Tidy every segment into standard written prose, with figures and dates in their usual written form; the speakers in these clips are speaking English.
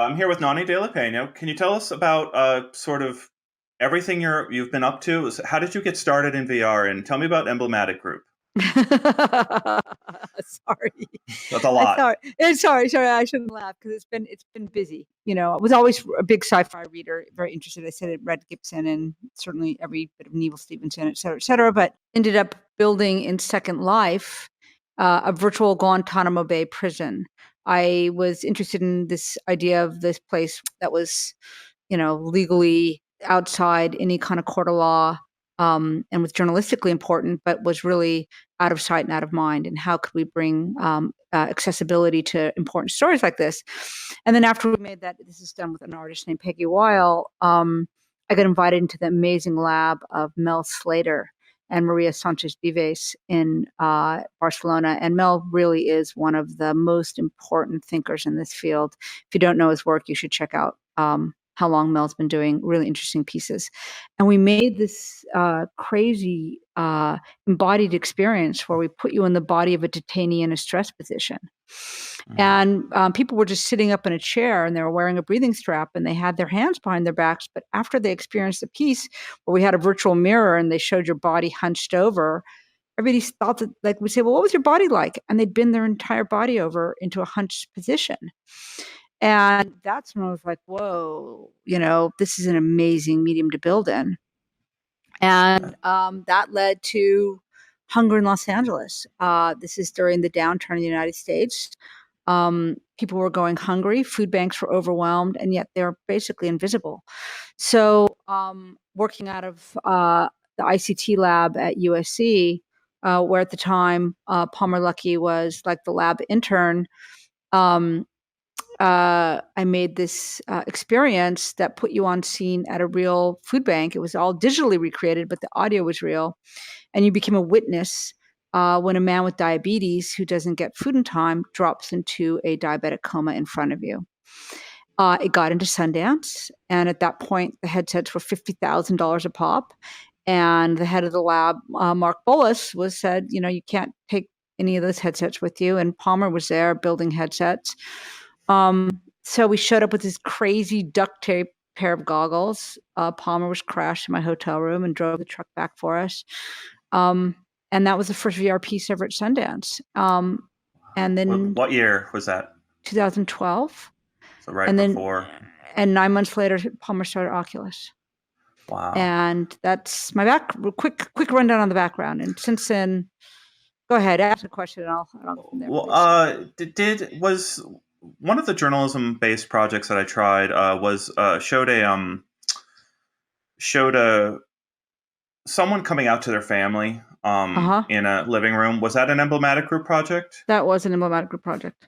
I'm here with Nonny de la Peña. Can you tell us about sort of everything you've been up to? How did you get started in VR? And tell me about Emblematic Group. Sorry. That's a I lot. thought, sorry. I shouldn't laugh because it's been busy. I was always a big sci-fi reader, very interested. I said it, read Gibson and certainly every bit of Neville Stevenson, et cetera, et cetera. But ended up building in Second Life a virtual Guantanamo Bay prison. I was interested in this idea of this place that was, legally outside any kind of court of law, and was journalistically important, but was really out of sight and out of mind. And how could we bring accessibility to important stories like this? And then after we made that, this is done with an artist named Peggy Weil. I got invited into the amazing lab of Mel Slater and Maria Sanchez Vives in Barcelona. And Mel really is one of the most important thinkers in this field. If you don't know his work, you should check out how long Mel's been doing really interesting pieces. And we made this crazy embodied experience where we put you in the body of a detainee in a stress position. And people were just sitting up in a chair and they were wearing a breathing strap and they had their hands behind their backs. But after they experienced the piece where we had a virtual mirror and they showed your body hunched over, everybody thought that, like, we say, well, what was your body like? And they'd bend their entire body over into a hunched position. And that's when I was like, whoa, this is an amazing medium to build in. And that led to Hunger in Los Angeles. This is during the downturn in the United States. People were going hungry, food banks were overwhelmed, and yet they're basically invisible. So working out of the ICT lab at USC, where at the time Palmer Luckey was like the lab intern, I made this experience that put you on scene at a real food bank. It was all digitally recreated, but the audio was real. And you became a witness when a man with diabetes who doesn't get food in time drops into a diabetic coma in front of you. It got into Sundance. And at that point, the headsets were $50,000 a pop. And the head of the lab, Mark Bullis, said, you can't take any of those headsets with you. And Palmer was there building headsets. So we showed up with this crazy duct tape pair of goggles. Palmer was crashed in my hotel room and drove the truck back for us. And that was the first VR piece ever at Sundance. And then what year was that? 2012. So right and before. And 9 months later, Palmer started Oculus. Wow. And that's my quick rundown on the background. And since then, go ahead, ask a question and I'll go from there. Well, was one of the journalism-based projects that I tried showed someone coming out to their family in a living room. Was that an Emblematic Group project? That was an Emblematic Group project.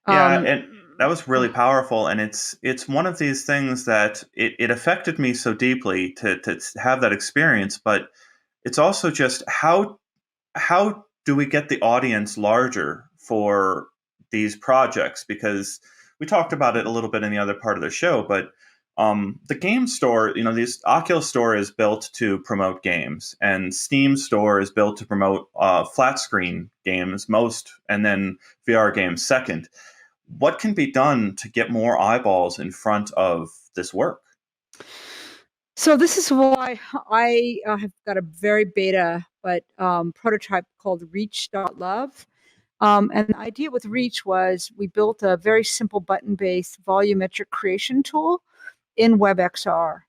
Yeah, and that was really powerful. And it's one of these things that it affected me so deeply to have that experience. But it's also just how do we get the audience larger for these projects? Because we talked about it a little bit in the other part of the show, but the game store, this Oculus store is built to promote games, and Steam store is built to promote flat screen games most, and then VR games second. What can be done to get more eyeballs in front of this work? So this is why I have got a very beta but prototype called Reach.love. And the idea with Reach was we built a very simple button-based volumetric creation tool in WebXR.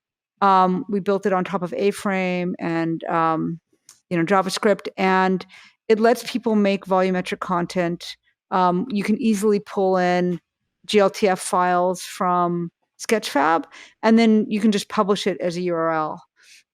We built it on top of A-Frame and JavaScript, and it lets people make volumetric content. You can easily pull in GLTF files from Sketchfab, and then you can just publish it as a URL.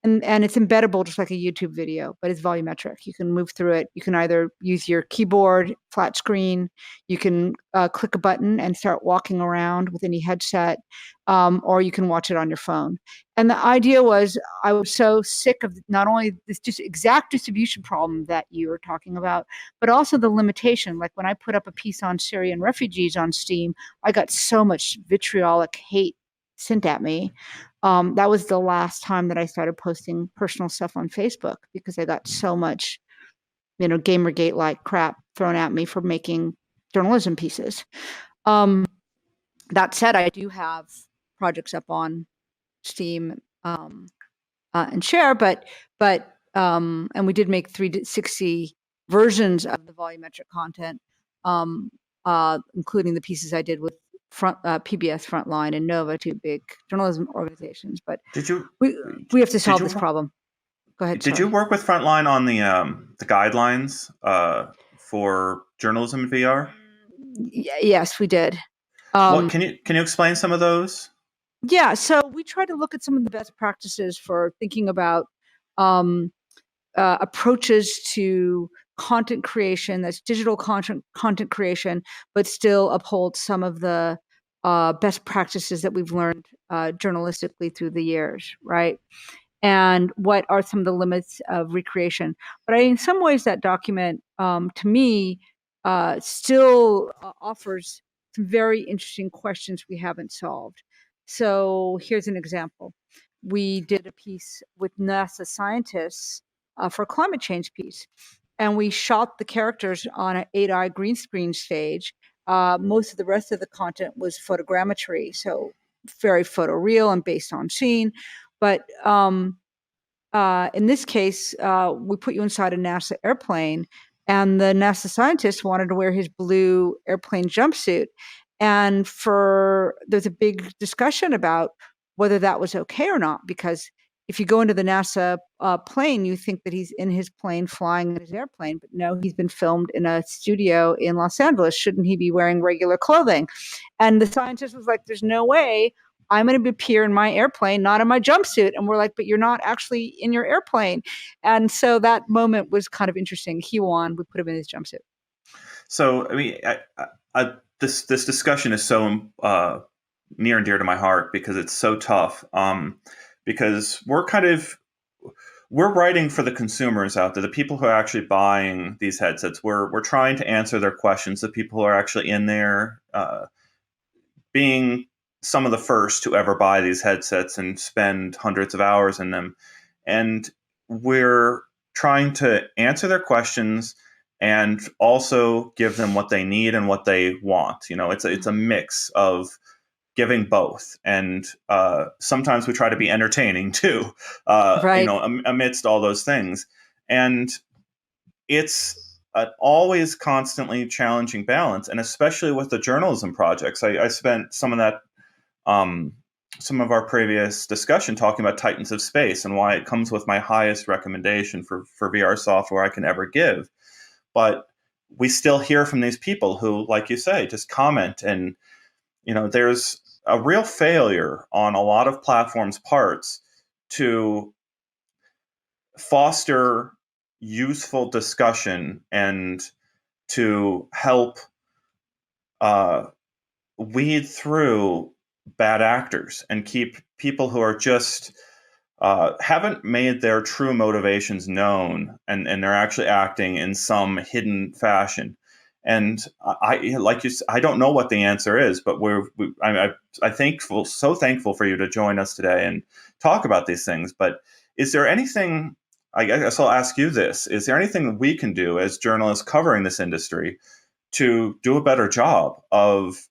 And it's embeddable just like a YouTube video, but it's volumetric. You can move through it. You can either use your keyboard, flat screen. You can click a button and start walking around with any headset, or you can watch it on your phone. And the idea was I was so sick of not only this just exact distribution problem that you were talking about, but also the limitation. Like when I put up a piece on Syrian refugees on Steam, I got so much vitriolic hate sent at me. That was the last time that I started posting personal stuff on Facebook because I got so much, Gamergate-like crap thrown at me for making journalism pieces. That said, I do have projects up on Steam and Share, and we did make 360 versions of the volumetric content, um, including the pieces I did with PBS Frontline and Nova, two big journalism organizations. But Did you we we have to did solve you this problem. Go ahead. did you Sorry. work with Frontline on the guidelines for journalism in VR? Yes, we did. What Um, can you explain some of those? yeah, so we tried to look at some of the best practices for thinking about um, approaches to content creation that's digital content creation, but still uphold some of the best practices that we've learned journalistically through the years, right? And what are some of the limits of recreation? But in some ways, that document, to me, still offers some very interesting questions we haven't solved. So here's an example. We did a piece with NASA scientists for a climate change piece, and we shot the characters on an 8-eye green screen stage. Most of the rest of the content was photogrammetry, so very photoreal and based on scene. But in this case, we put you inside a NASA airplane, and the NASA scientist wanted to wear his blue airplane jumpsuit. And there's a big discussion about whether that was okay or not, because if you go into the NASA plane, you think that he's in his plane flying in his airplane, but no, he's been filmed in a studio in Los Angeles. Shouldn't he be wearing regular clothing? And the scientist was like, there's no way I'm going to appear in my airplane, not in my jumpsuit. And we're like, but you're not actually in your airplane. And so that moment was kind of interesting. He won. We put him in his jumpsuit. So, I mean, this discussion is so near and dear to my heart because it's so tough. Because we're writing for the consumers out there, the people who are actually buying these headsets. We're trying to answer their questions. The people who are actually in there, being some of the first to ever buy these headsets and spend hundreds of hours in them, and we're trying to answer their questions and also give them what they need and what they want. It's a mix of giving both, and sometimes we try to be entertaining too. Right. Amidst all those things, and it's an always constantly challenging balance, and especially with the journalism projects. I spent um, some of our previous discussion talking about Titans of Space and why it comes with my highest recommendation for VR software I can ever give. But we still hear from these people who, like you say, just comment, and there's a real failure on a lot of platforms' parts to foster useful discussion and to help uh, weed through bad actors and keep people who are just haven't made their true motivations known, and they're actually acting in some hidden fashion. And I don't know what the answer is, but I thankful, so thankful for you to join us today and talk about these things. But is there anything? I guess I'll ask you this: is there anything we can do as journalists covering this industry to do a better job of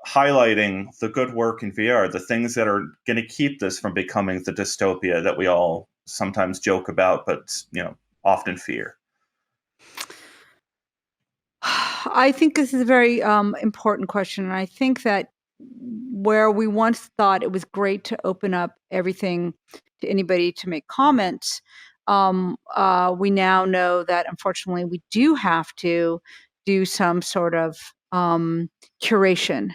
highlighting the good work in VR, the things that are going to keep this from becoming the dystopia that we all sometimes joke about, but often fear? I think this is a very important question. And I think that where we once thought it was great to open up everything to anybody to make comments, we now know that unfortunately we do have to do some sort of curation.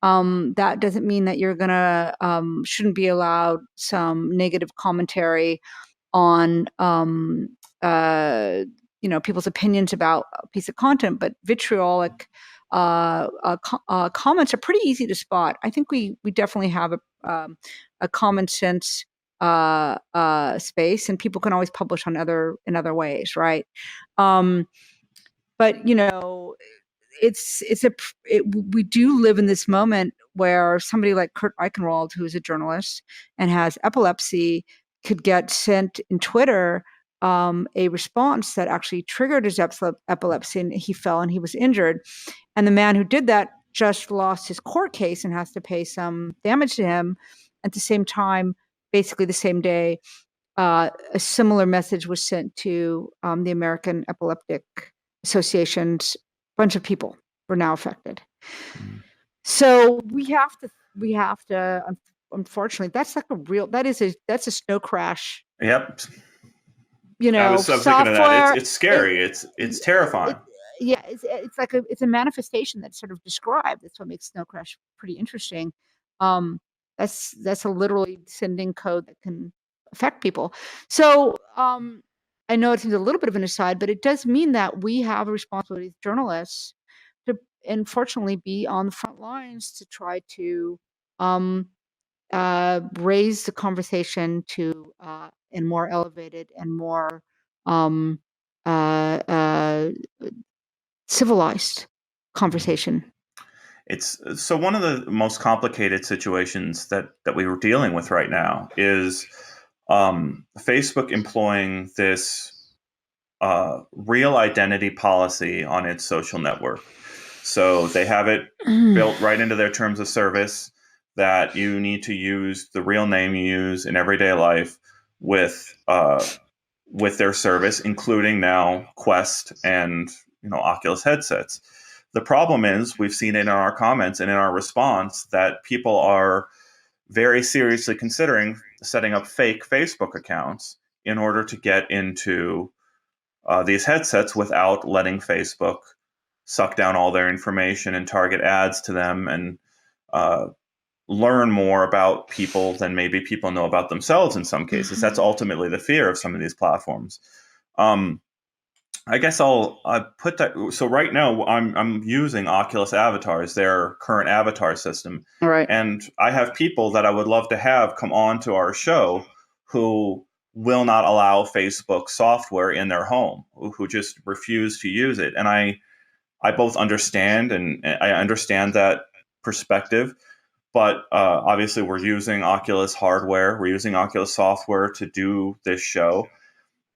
That doesn't mean that you're gonna shouldn't be allowed some negative commentary on uh, people's opinions about a piece of content, but vitriolic comments are pretty easy to spot. I think we definitely have a common sense space, and people can always publish on in other ways, right? Um, but we do live in this moment where somebody like Kurt Eichenwald, who's a journalist and has epilepsy, could get sent in Twitter a response that actually triggered his epilepsy, and he fell and he was injured. And the man who did that just lost his court case and has to pay some damage to him. At the same time, basically the same day, a similar message was sent to the American Epileptic Association's bunch of people were now affected. Mm. So we have to, unfortunately, that's a snow crash. Yep. I was thinking of that. It's scary. It's terrifying. It's a manifestation that's sort of described. That's what makes snow crash pretty interesting. That's a literally sending code that can affect people. So I know it seems a little bit of an aside, but it does mean that we have a responsibility as journalists to, unfortunately, be on the front lines to try to raise the conversation to and more elevated and more civilized conversation. It's so one of the most complicated situations that we were dealing with right now is Facebook employing this real identity policy on its social network. So they have it built right into their terms of service that you need to use the real name you use in everyday life with their service, including now Quest and Oculus headsets. The problem is we've seen it in our comments and in our response that people are very seriously considering setting up fake Facebook accounts in order to get into these headsets without letting Facebook suck down all their information and target ads to them and learn more about people than maybe people know about themselves in some cases. That's ultimately the fear of some of these platforms. I guess I'll put that. So right now I'm using Oculus Avatars, their current avatar system. All right. And I have people that I would love to have come on to our show who will not allow Facebook software in their home, who just refuse to use it. And I both understand and I understand that perspective. But obviously we're using Oculus hardware. We're using Oculus software to do this show.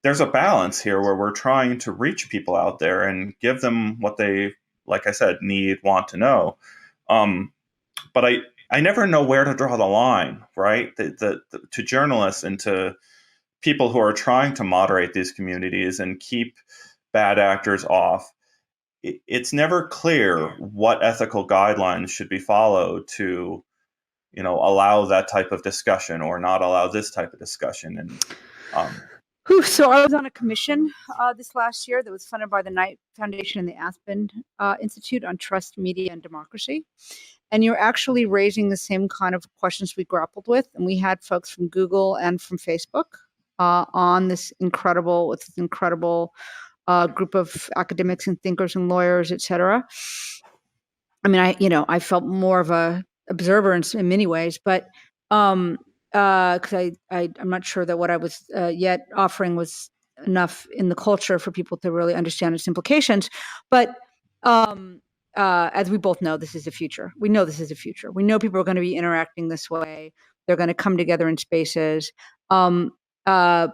There's a balance here where we're trying to reach people out there and give them what they, like I said, need, want to know. But I never know where to draw the line, right? To journalists and to people who are trying to moderate these communities and keep bad actors off. It's never clear what ethical guidelines should be followed to, allow that type of discussion or not allow this type of discussion. And so I was on a commission this last year that was funded by the Knight Foundation and the Aspen Institute on Trust, Media, and Democracy. And you're actually raising the same kind of questions we grappled with. And we had folks from Google and from Facebook on this incredible group of academics and thinkers and lawyers, et cetera. I mean, I felt more of a observer in many ways, but because I'm not sure that what I was yet offering was enough in the culture for people to really understand its implications. But as we both know, this is the future. We know this is the future. We know people are going to be interacting this way. They're going to come together in spaces. I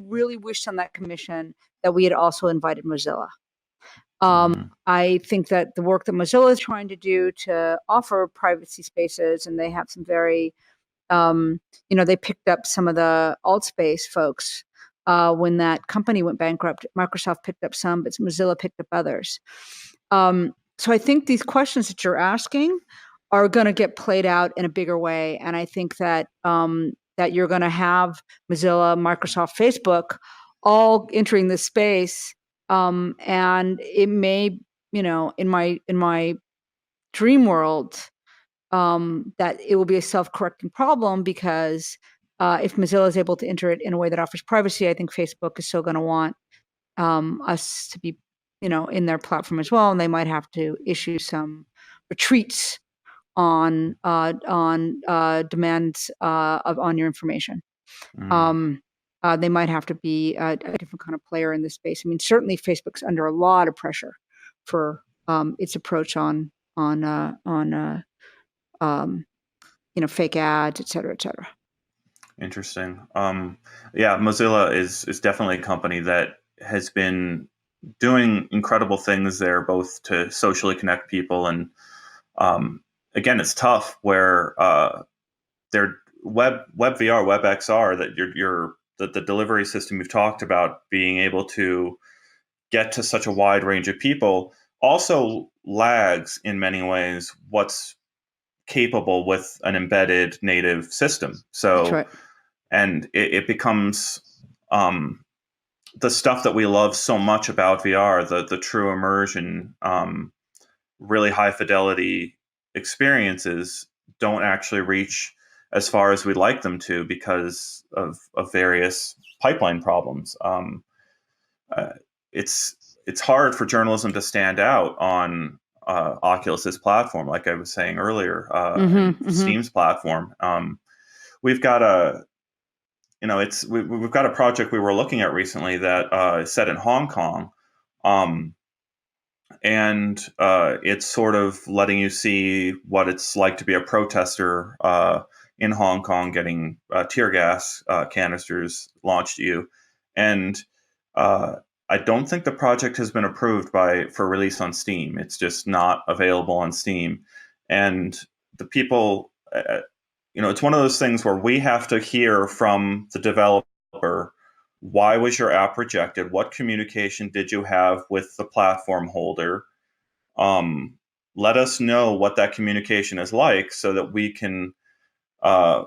really wished on that commission that we had also invited Mozilla. I think that the work that Mozilla is trying to do to offer privacy spaces, and they have some very, they picked up some of the alt space folks when that company went bankrupt. Microsoft picked up some, but Mozilla picked up others. So I think these questions that you're asking are going to get played out in a bigger way, and I think that that you're going to have Mozilla, Microsoft, Facebook all entering this space. And it may, in my dream world, that it will be a self-correcting problem because if Mozilla is able to enter it in a way that offers privacy, I think Facebook is still going to want us to be, in their platform as well, and they might have to issue some retreats on demands on your information. They might have to be a different kind of player in this space. I mean, certainly Facebook's under a lot of pressure for its approach on fake ads, et cetera, et cetera. Interesting. Yeah, Mozilla is definitely a company that has been doing incredible things there, both to socially connect people and again, it's tough where they're web VR, web XR, that the delivery system you've talked about being able to get to such a wide range of people also lags in many ways what's capable with an embedded native system. That's So, right. and it becomes the stuff that we love so much about VR, the true immersion, really high fidelity experiences don't actually reach as far as we'd like them to because of various pipeline problems. Uh, it's hard for journalism to stand out on Oculus's platform, like I was saying earlier, and Steam's platform. We've got a we've got a project we were looking at recently that is set in Hong Kong. Um, and it's sort of letting you see what it's like to be a protester in Hong Kong, getting tear gas canisters launched at you. And uh, I don't think the project has been approved for release on Steam. It's just not available on Steam. And the people, it's one of those things where we have to hear from the developer, why was your app rejected? What communication did you have with the platform holder? Um, Let us know what that communication is like so that we can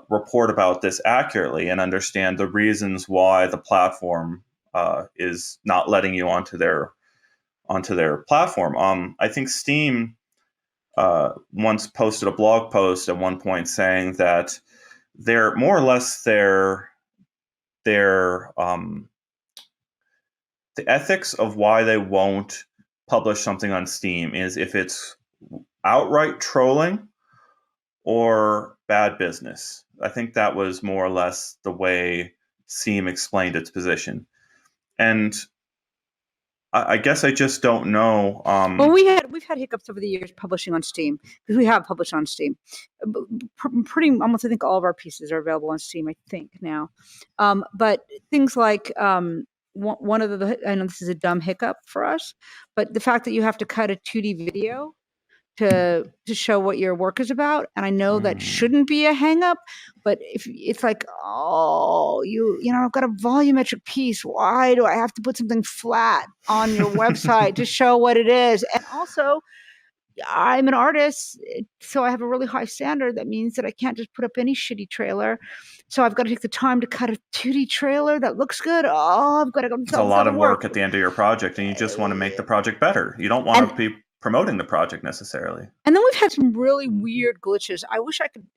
report about this accurately and understand the reasons why the platform is not letting you onto their platform. I think Steam once posted a blog post at one point saying that they're more or less their the ethics of why they won't publish something on Steam is if it's outright trolling or bad business. I think that was more or less the way Steam explained its position. And I guess I just don't know. Well, we've had hiccups over the years publishing on Steam, because we have published on Steam. Pretty almost, I think all of our pieces are available on Steam, I think now. But things like one of I know this is a dumb hiccup for us, but the fact that you have to cut a 2D video to show what your work is about, and I know that shouldn't be a hang up, but if it's like, oh, I've got a volumetric piece, why do I have to put something flat on your website to show what it is? And also, I'm an artist, so I have a really high standard. That means that I can't just put up any shitty trailer. So I've got to take the time to cut a 2D trailer that looks good. Oh, I've got to go. It's a lot of work at the end of your project, and you just want to make the project better. You don't want to be promoting the project necessarily. And then we've had some really weird glitches. I wish I could,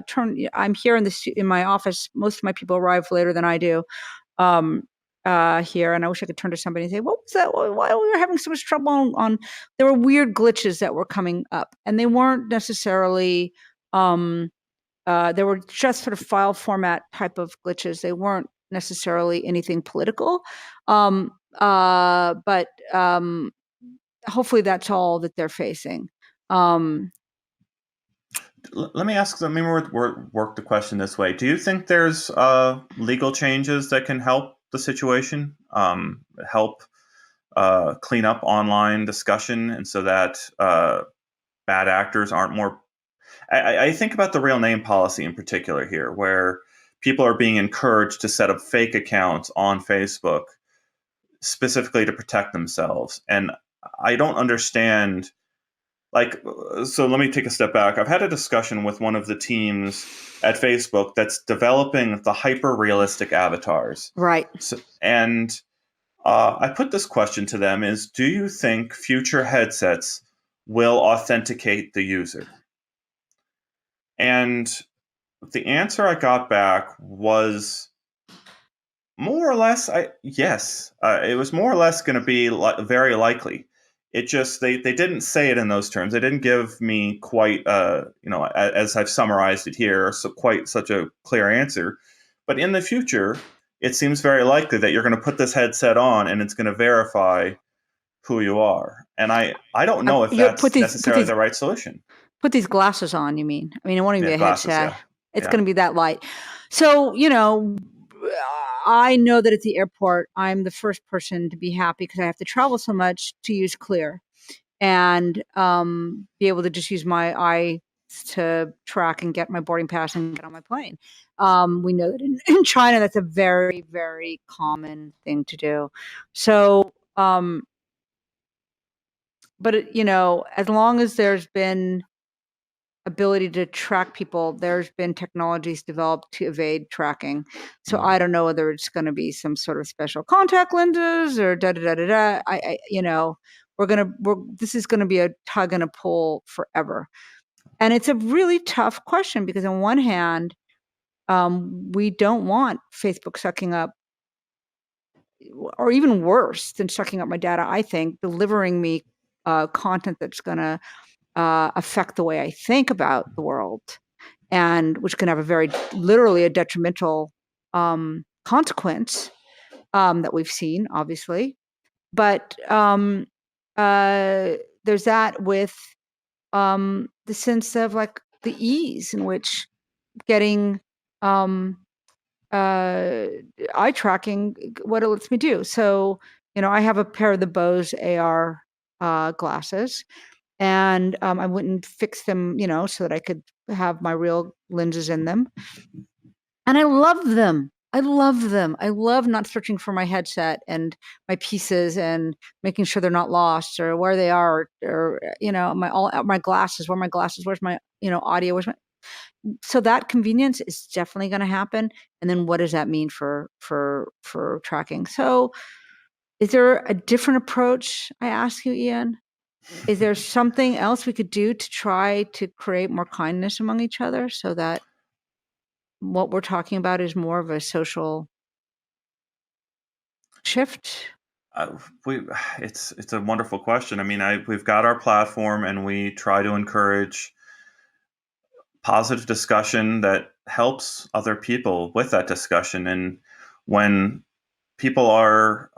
turn. I'm here in my office. Most of my people arrive later than I do here, and I wish I could turn to somebody and say, "What was that? Why we were having so much trouble on?" There were weird glitches that were coming up, and they weren't necessarily. They were just sort of file format type of glitches. They weren't necessarily anything political, but hopefully that's all that they're facing. Let me ask. Let me work the question this way. Do you think there's legal changes that can help the situation, help clean up online discussion, and so that bad actors aren't more? I think about the real name policy in particular here, where people are being encouraged to set up fake accounts on Facebook specifically to protect themselves, and I don't understand. So let me take a step back. I've had a discussion with one of the teams at Facebook that's developing the hyper realistic avatars. Right. And I put this question to them is, do you think future headsets will authenticate the user? And the answer I got back was more or less, yes. It was more or less going to be very likely. It just they didn't say it in those terms. They didn't give me quite as I've summarized it here, so quite such a clear answer. But in the future, it seems very likely that you're going to put this headset on and it's going to verify who you are. And I don't know if that's necessarily the right solution. Put these glasses on, you mean? I mean, it won't even be a glasses, headset. yeah. It's going to be that light. So, I know that at the airport, I'm the first person to be happy because I have to travel so much to use Clear and be able to just use my eye to track and get my boarding pass and get on my plane. We know that in China, that's a very, very common thing to do. So, but as long as there's been ability to track people, there's been technologies developed to evade tracking. So I don't know whether it's going to be some sort of special contact lenses or da da da da da. This is going to be a tug and a pull forever. And it's a really tough question because on one hand, we don't want Facebook sucking up, or even worse than sucking up my data, I think, delivering me content that's going to affect the way I think about the world, and which can have literally a detrimental consequence that we've seen, obviously. But there's that with the sense of like the ease in which getting eye tracking, what it lets me do. So, I have a pair of the Bose AR glasses, and I wouldn't fix them, so that I could have my real lenses in them. And I love them. I love them. I love not searching for my headset and my pieces and making sure they're not lost or where they are, or my glasses. Where are my glasses? Where's my audio? Where's my So that convenience is definitely going to happen. And then what does that mean for tracking? So is there a different approach? I ask you, Ian. Is there something else we could do to try to create more kindness among each other so that what we're talking about is more of a social shift? It's a wonderful question. I mean, we've got our platform, and we try to encourage positive discussion that helps other people with that discussion. And when people are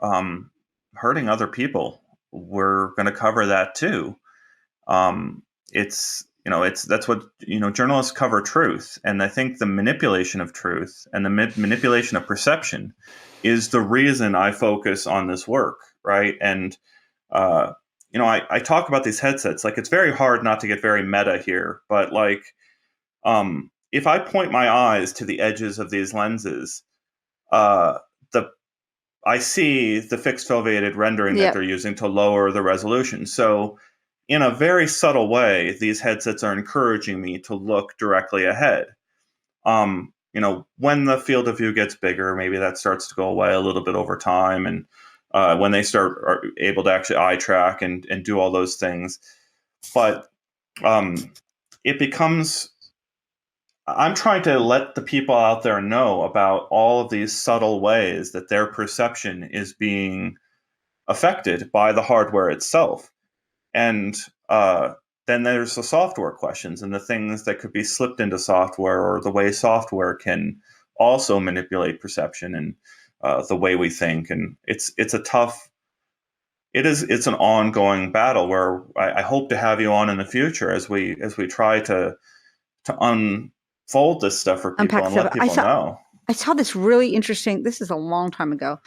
hurting other people, we're going to cover that too. It's that's what journalists cover, truth, and I think the manipulation of truth and the manipulation of perception is the reason I focus on this work, right? And I talk about these headsets. Like, it's very hard not to get very meta here, but like, if I point my eyes to the edges of these lenses, the I see the fixed foveated rendering that they're using to lower the resolution. So in a very subtle way, these headsets are encouraging me to look directly ahead. When the field of view gets bigger, maybe that starts to go away a little bit over time. And when they are able to actually eye track and do all those things. But it becomes, I'm trying to let the people out there know about all of these subtle ways that their perception is being affected by the hardware itself. And then there's the software questions and the things that could be slipped into software, or the way software can also manipulate perception and the way we think. And it's an ongoing battle where I hope to have you on in the future as we try to unfold this stuff for people and let people know. I saw this really interesting. This is a long time ago,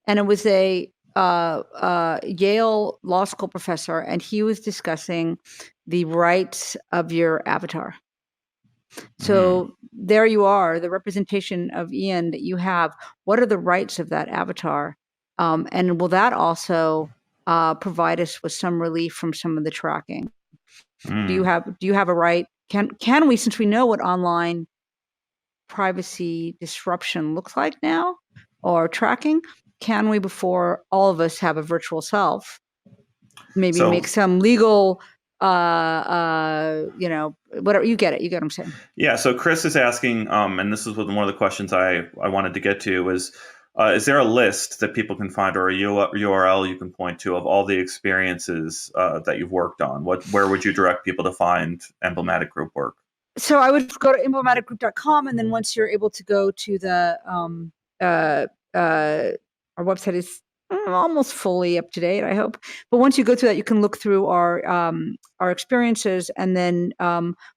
and it was a Yale Law School professor, and he was discussing the rights of your avatar. So there you are, the representation of Ian that you have. What are the rights of that avatar? And will that also provide us with some relief from some of the tracking? Do you have a right? Can we, since we know what online privacy disruption looks like now, or tracking, can we, before all of us have a virtual self, maybe make some legal whatever, you get what I'm saying? Yeah. So Chris is asking, and this is one of the questions I wanted to get to, is there a list that people can find, or a URL you can point to, of all the experiences that you've worked on? Where would you direct people to find emblematic group work? So I would go to emblematicgroup.com, and then once you're able to go to the our website is almost fully up to date, I hope. But once you go through that, you can look through our experiences, and then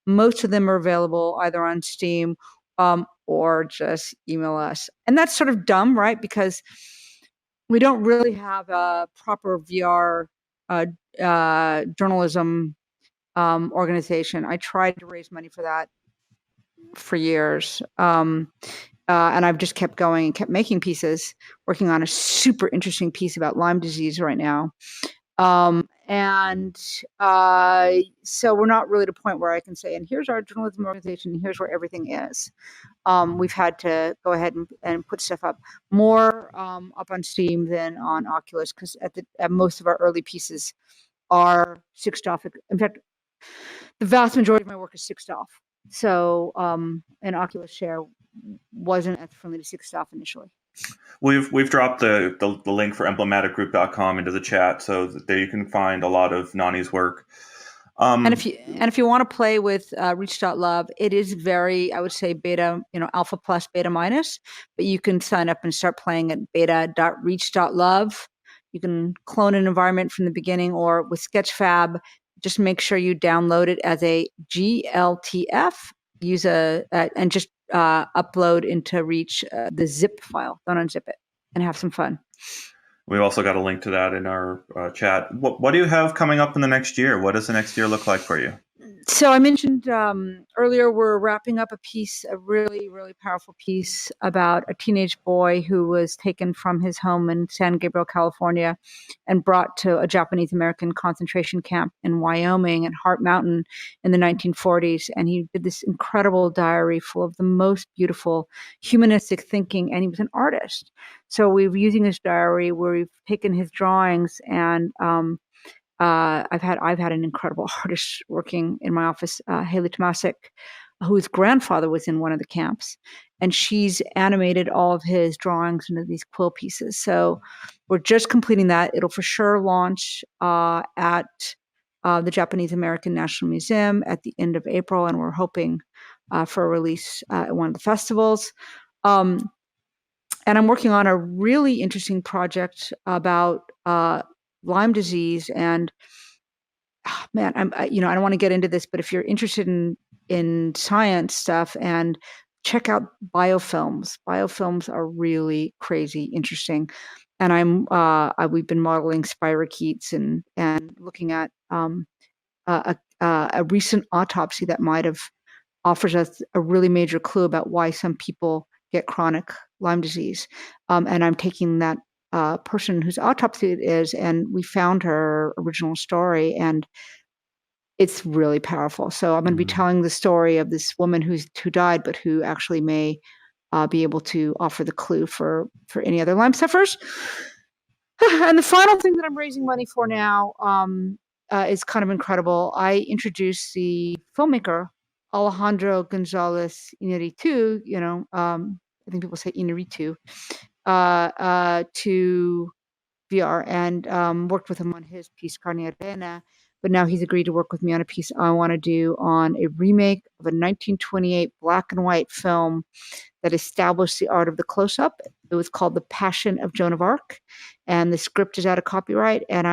most of them are available either on Steam or just email us. And that's sort of dumb, right? Because we don't really have a proper VR journalism organization. I tried to raise money for that for years. And I've just kept going and kept making pieces, working on a super interesting piece about Lyme disease right now. And so we're not really at a point where I can say, and here's our journalism organization, and here's where everything is. We've had to go ahead and put stuff up more up on Steam than on Oculus, because at most of our early pieces are sixed off. In fact, the vast majority of my work is sixed off. So an Oculus share wasn't as friendly to sixed off initially. We've dropped the link for emblematicgroup.com into the chat, so that there you can find a lot of Nonny's work. And if you want to play with Reach.love, it is very, I would say, beta, alpha plus, beta minus, but you can sign up and start playing at beta.reach.love. You can clone an environment from the beginning, or with Sketchfab, just make sure you download it as a GLTF. Use and just upload into Reach the zip file. Don't unzip it, and have some fun. We've also got a link to that in our chat. What do you have coming up in the next year? What does the next year look like for you? So I mentioned earlier, we're wrapping up a really, really powerful piece about a teenage boy who was taken from his home in San Gabriel, California, and brought to a Japanese American concentration camp in Wyoming at Heart Mountain in the 1940s. And he did this incredible diary full of the most beautiful humanistic thinking, and he was an artist. So we're using his diary where we've taken his drawings, and I've had an incredible artist working in my office, Haley Tomasic, whose grandfather was in one of the camps, and she's animated all of his drawings into these quill pieces. So we're just completing that. It'll for sure launch at the Japanese American National Museum at the end of April, and we're hoping for a release at one of the festivals. And I'm working on a really interesting project about Lyme disease. And man, I don't want to get into this, but if you're interested in science stuff, and check out biofilms. Biofilms are really crazy interesting. And we've been modeling spirochetes and looking at a recent autopsy that might have offers us a really major clue about why some people get chronic Lyme disease. And I'm taking that person whose autopsy it is, and we found her original story, and it's really powerful. So I'm going to be telling the story of this woman who died, but who actually may be able to offer the clue for any other Lyme sufferers. And the final thing that I'm raising money for now is kind of incredible. I introduced the filmmaker Alejandro Gonzalez Inarritu, I think people say Inarritu, to VR, and worked with him on his piece Carne Arena. But now he's agreed to work with me on a piece I want to do on a remake of a 1928 black and white film that established the art of the close-up. It was called The Passion of Joan of Arc, and the script is out of copyright. And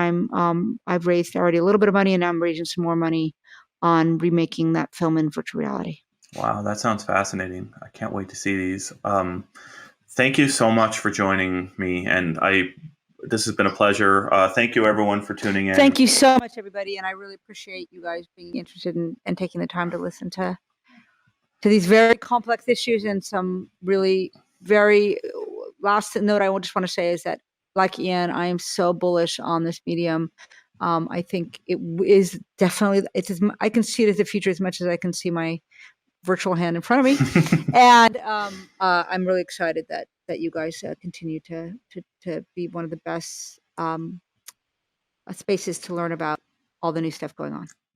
I've raised already a little bit of money, and I'm raising some more money on remaking that film in virtual reality. Wow, that sounds fascinating. I can't wait to see these. Thank you so much for joining me, and this has been a pleasure. Thank you, everyone, for tuning in. Thank you so much, everybody, and I really appreciate you guys being interested and taking the time to listen to these very complex issues, and some really very last note I just want to say is that, like Ian, I am so bullish on this medium. I think it is definitely, I can see it as the future as much as I can see my virtual hand in front of me. And I'm really excited that you guys continue to be one of the best spaces to learn about all the new stuff going on.